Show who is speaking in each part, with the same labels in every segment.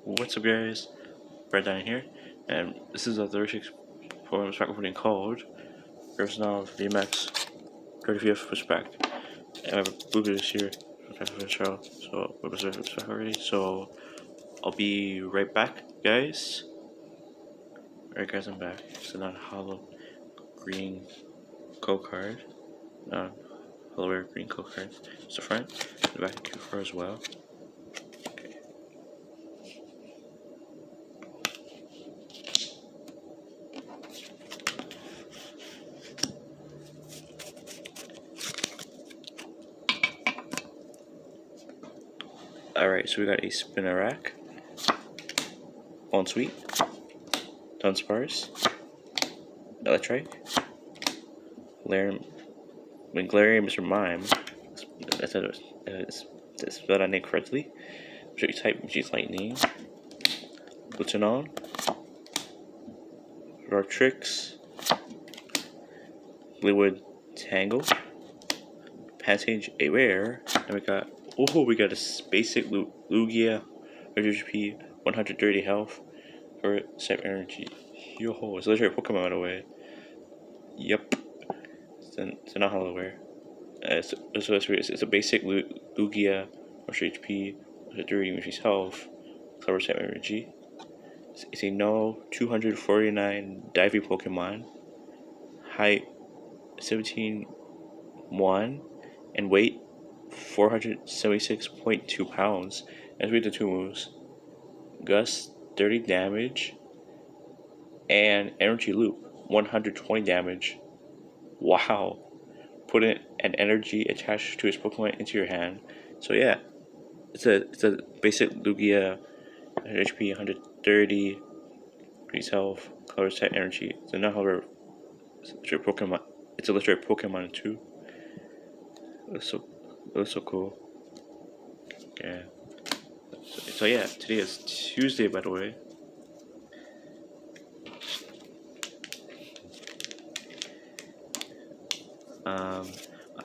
Speaker 1: What's up, guys? Brandon Dayanan here, and this is a 36th program spec opening called Grimmsnarl VMAX 35th respect. And I have a booger this year for the show, so we're reserved spec already. So I'll be right back, guys. Alright, guys, I'm back. It's not a hollow green code card, hollow rare green code card. It's the front, the back, Q4 as well. Alright, so we got a spinner rack, on sweet, Dunsparce, Electric, Galarian, Mr. Mime, that's spelled out name correctly, Trick type, which is Lightning, Glutenon, Dartrix, Liquid Tangle, Passage a rare, and we got a basic Lugia, HP, 130 health for set energy. Yo-ho, it's literally a Pokemon by the way. Yep, it's not hollow rare. It's a basic Lugia, 100 HP, 130 increased health, cover set energy. It's a no 249 diving Pokemon, height 17.1, and weight 476.2 pounds. Let's read the two moves. Gust 30 damage and Energy Loop 120 damage. Wow. Put an energy attached to its Pokemon into your hand. So yeah, it's a basic Lugia, HP 130, increased health, color set energy. It's a however Pokemon. It's a literary Pokemon too. It looks so cool. Yeah. So yeah, today is Tuesday, by the way.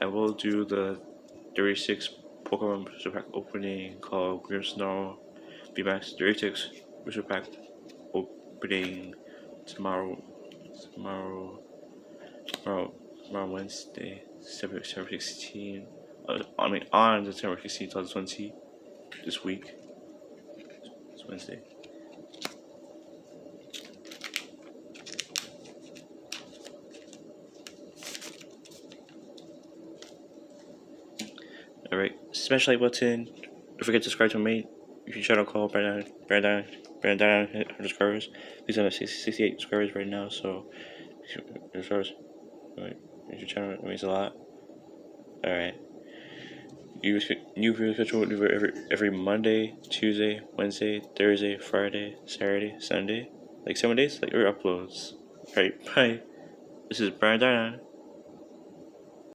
Speaker 1: I will do the 36 Pokemon Booster Pack opening called Grimmsnarl VMAX 36 Booster Pack opening tomorrow Wednesday, September 16. On September 16, 2020, this week. It's Wednesday. Alright, smash the like button. Don't forget to subscribe to my YouTube channel called Brandon Dayanan _. Please have 68 subscribers right now, so subscribers. Your channel means a lot. Alright. New video schedule every Monday, Tuesday, Wednesday, Thursday, Friday, Saturday, Sunday. Like 7 days, like your uploads. Alright, bye. This is Brandon Dayanan.